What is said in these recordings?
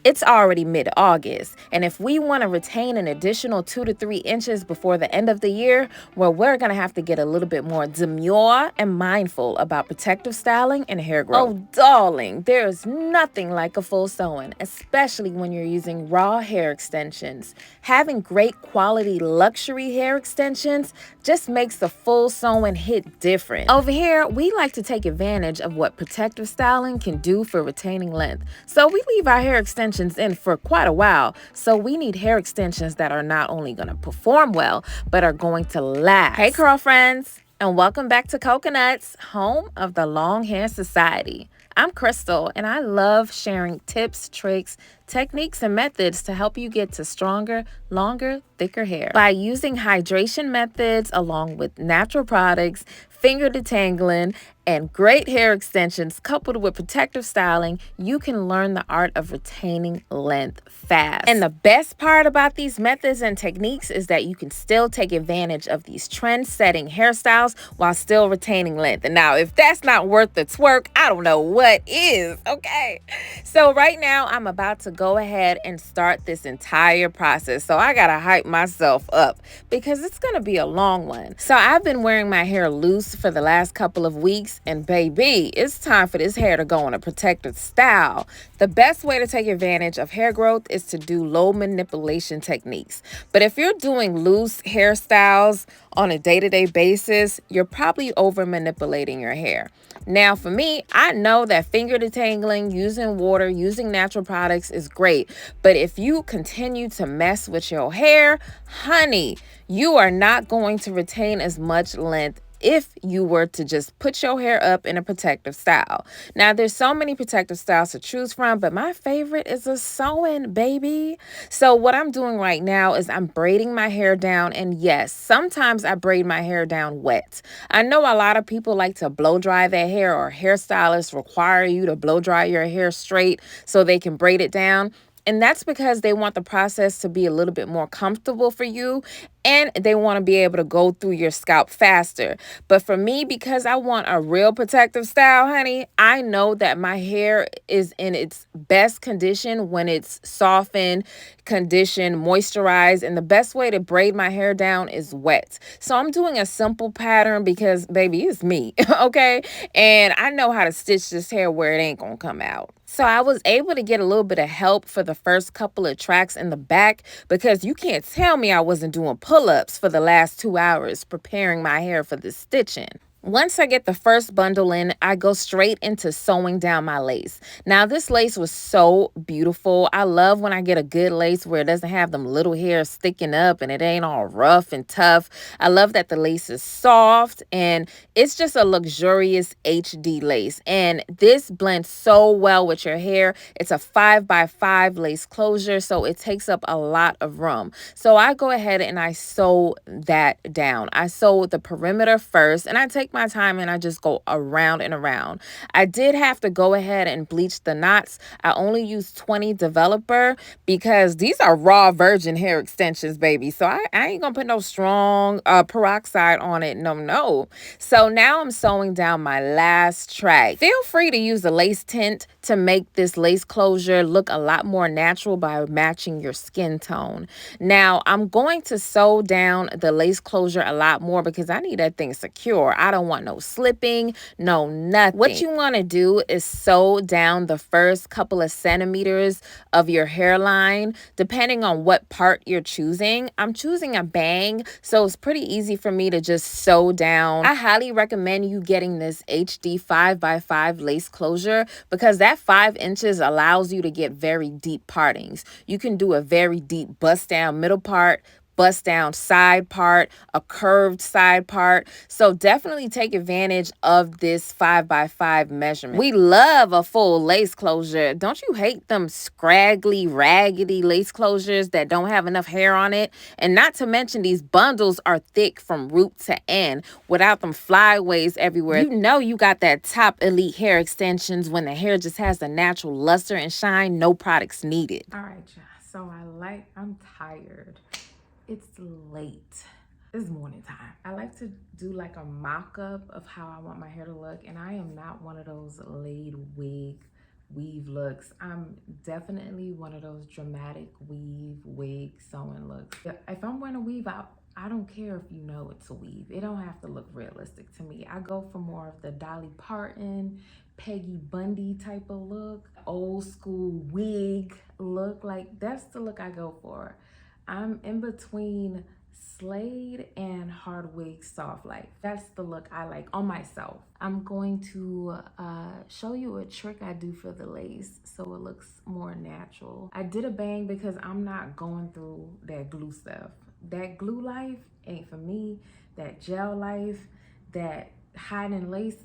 It's already mid-August, and if we want to retain an additional 2 to 3 inches before the end of the year, well, we're going to have to get a little bit more demure and mindful about protective styling and hair growth. Oh, darling, there is nothing like a full sewing, especially when you're using raw hair extensions. Having great quality luxury hair extensions just makes the full sewing hit different. Over here, we like to take advantage of what protective styling can do for retaining length. So we leave our hair extensions in for quite a while. So we need hair extensions that are not only going to perform well, but are going to last. Hey, curl friends, and welcome back to Coconuts, home of the Long Hair Society. I'm Crystal, and I love sharing tips, tricks, techniques, and methods to help you get to stronger, longer, thicker hair. By using hydration methods along with natural products, finger detangling, and great hair extensions coupled with protective styling, you can learn the art of retaining length fast. And the best part about these methods and techniques is that you can still take advantage of these trend-setting hairstyles while still retaining length. And now, if that's not worth the twerk, I don't know what is, okay? So right now, I'm about to go ahead and start this entire process. So I gotta hype myself up because it's gonna be a long one. So I've been wearing my hair loose for the last couple of weeks, and baby, it's time for this hair to go on a protective style. The best way to take advantage of hair growth is to do low manipulation techniques. But if you're doing loose hairstyles on a day-to-day basis, you're probably over manipulating your hair. Now, for me, I know that finger detangling, using water, using natural products is great. But if you continue to mess with your hair, honey, you are not going to retain as much length if you were to just put your hair up in a protective style. Now, there's so many protective styles to choose from, but my favorite is a sewing, baby. So what I'm doing right now is I'm braiding my hair down, and yes, sometimes I braid my hair down wet. I know a lot of people like to blow dry their hair, or hairstylists require you to blow dry your hair straight so they can braid it down. And that's because they want the process to be a little bit more comfortable for you, and they want to be able to go through your scalp faster. But for me, because I want a real protective style, honey, I know that my hair is in its best condition when it's softened, conditioned, moisturized, and the best way to braid my hair down is wet. So I'm doing a simple pattern because, baby, it's me, okay? And I know how to stitch this hair where it ain't gonna come out. So I was able to get a little bit of help for the first couple of tracks in the back because you can't tell me I wasn't doing pull-ups for the last 2 hours preparing my hair for this stitching. Once I get the first bundle in, I go straight into sewing down my lace. Now, this lace was so beautiful. I love when I get a good lace where it doesn't have them little hairs sticking up and it ain't all rough and tough. I love that the lace is soft and it's just a luxurious HD lace. And this blends so well with your hair. It's a 5x5 lace closure, so it takes up a lot of room. So I go ahead and I sew that down. I sew the perimeter first, and I take my time and I just go around and around. I did have to go ahead and bleach the knots. I only used 20 developer because these are raw virgin hair extensions, baby. So I ain't gonna put no strong peroxide on it. No. So now I'm sewing down my last track. Feel free to use a lace tint to make this lace closure look a lot more natural by matching your skin tone. Now I'm going to sew down the lace closure a lot more because I need that thing secure. I don't want no slipping, no nothing. What you want to do is sew down the first couple of centimeters of your hairline, depending on what part you're choosing. I'm choosing a bang, so it's pretty easy for me to just sew down. I highly recommend you getting this HD 5x5 lace closure because that 5 inches allows you to get very deep partings. You can do a very deep bust down middle part, bust down side part, a curved side part. So definitely take advantage of this 5x5 measurement. We love a full lace closure. Don't you hate them scraggly, raggedy lace closures that don't have enough hair on it? And not to mention these bundles are thick from root to end without them flyaways everywhere. You know you got that top elite hair extensions when the hair just has the natural luster and shine, no products needed. All right, y'all. So I'm tired. It's late. It's morning time. I like to do like a mock-up of how I want my hair to look, and I am not one of those laid wig weave looks. I'm definitely one of those dramatic weave wig sewing looks. If I'm wearing a weave out, I don't care if you know it's a weave. It don't have to look realistic to me. I go for more of the Dolly Parton, Peggy Bundy type of look, old school wig look. Like that's the look I go for. I'm in between Slade and hard wig soft life. That's the look I like on myself. I'm going to show you a trick I do for the lace so it looks more natural. I did a bang because I'm not going through that glue stuff. That glue life ain't for me. That gel life, that hiding lace,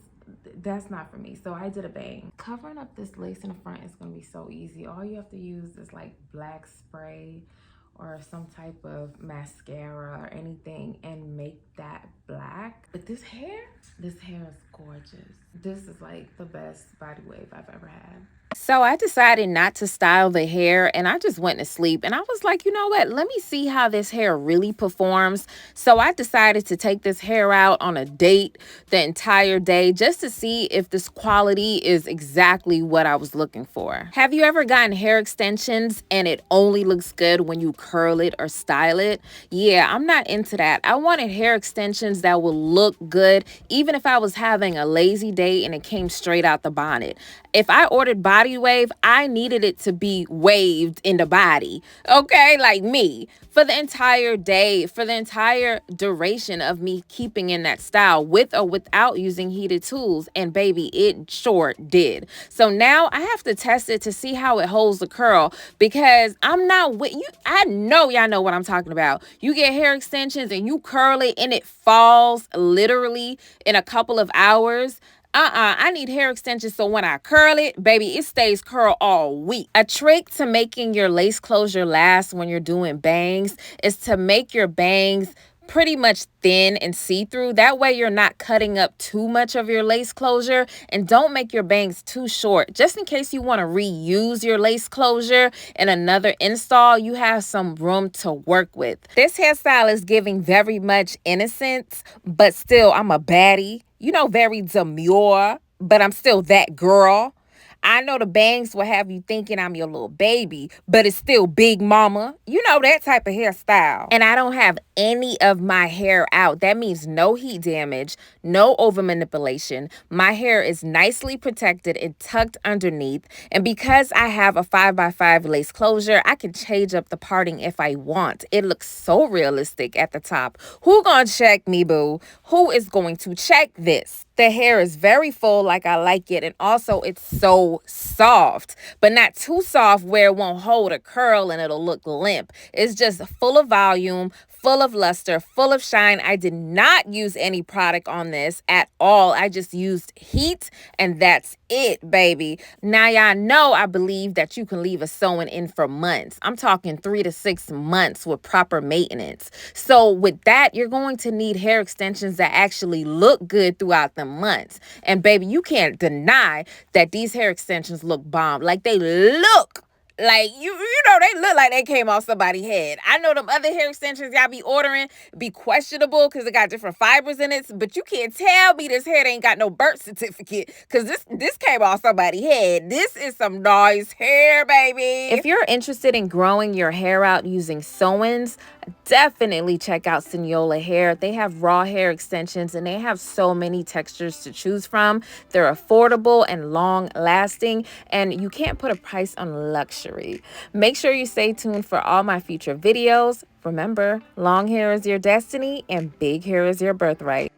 that's not for me. So I did a bang. Covering up this lace in the front is gonna be so easy. All you have to use is like black spray or some type of mascara or anything and make that black. But this hair is gorgeous. This is like the best body wave I've ever had. So I decided not to style the hair and I just went to sleep and I was like, you know what? Let me see how this hair really performs. So I decided to take this hair out on a date the entire day just to see if this quality is exactly what I was looking for. Have you ever gotten hair extensions and it only looks good when you curl it or style it? Yeah, I'm not into that. I wanted hair extensions that will look good even if I was having a lazy day and it came straight out the bonnet. If I ordered body wave, I needed it to be waved in the body, okay? Like me, for the entire day, for the entire duration of me keeping in that style with or without using heated tools. And baby, it sure did. So now I have to test it to see how it holds the curl because I'm not with you. I know y'all know what I'm talking about. You get hair extensions and you curl it and it falls literally in a couple of hours. I need hair extensions so when I curl it, baby, it stays curl all week. A trick to making your lace closure last when you're doing bangs is to make your bangs pretty much thin and see-through. That way you're not cutting up too much of your lace closure, and don't make your bangs too short. Just in case you want to reuse your lace closure in another install, you have some room to work with. This hairstyle is giving very much innocence, but still I'm a baddie. You know, very demure, but I'm still that girl. I know the bangs will have you thinking I'm your little baby, but it's still big mama. You know, that type of hairstyle. And I don't have any of my hair out. That means no heat damage, no over manipulation. My hair is nicely protected and tucked underneath. And because I have a 5x5 lace closure, I can change up the parting if I want. It looks so realistic at the top. Who gonna check me, boo? Who is going to check this? The hair is very full like I like it, and also it's so soft, but not too soft where it won't hold a curl and it'll look limp. It's just full of volume, full of luster, full of shine. I did not use any product on this at all. I just used heat and that's it, baby. Now y'all know I believe that you can leave a sewing in for months. I'm talking 3 to 6 months with proper maintenance. So with that, you're going to need hair extensions that actually look good throughout the months. And baby, you can't deny that these hair extensions look bomb. Like they look like you know, they look like they came off somebody's head. I know them other hair extensions y'all be ordering be questionable because it got different fibers in it, but you can't tell me this hair ain't got no birth certificate because this came off somebody's head. This is some nice hair, baby. If you're interested in growing your hair out using sew-ins, definitely check out Cinyola Hair. They have raw hair extensions and they have so many textures to choose from. They're affordable and long lasting, and you can't put a price on luxury. Make sure you stay tuned for all my future videos. Remember, long hair is your destiny and big hair is your birthright.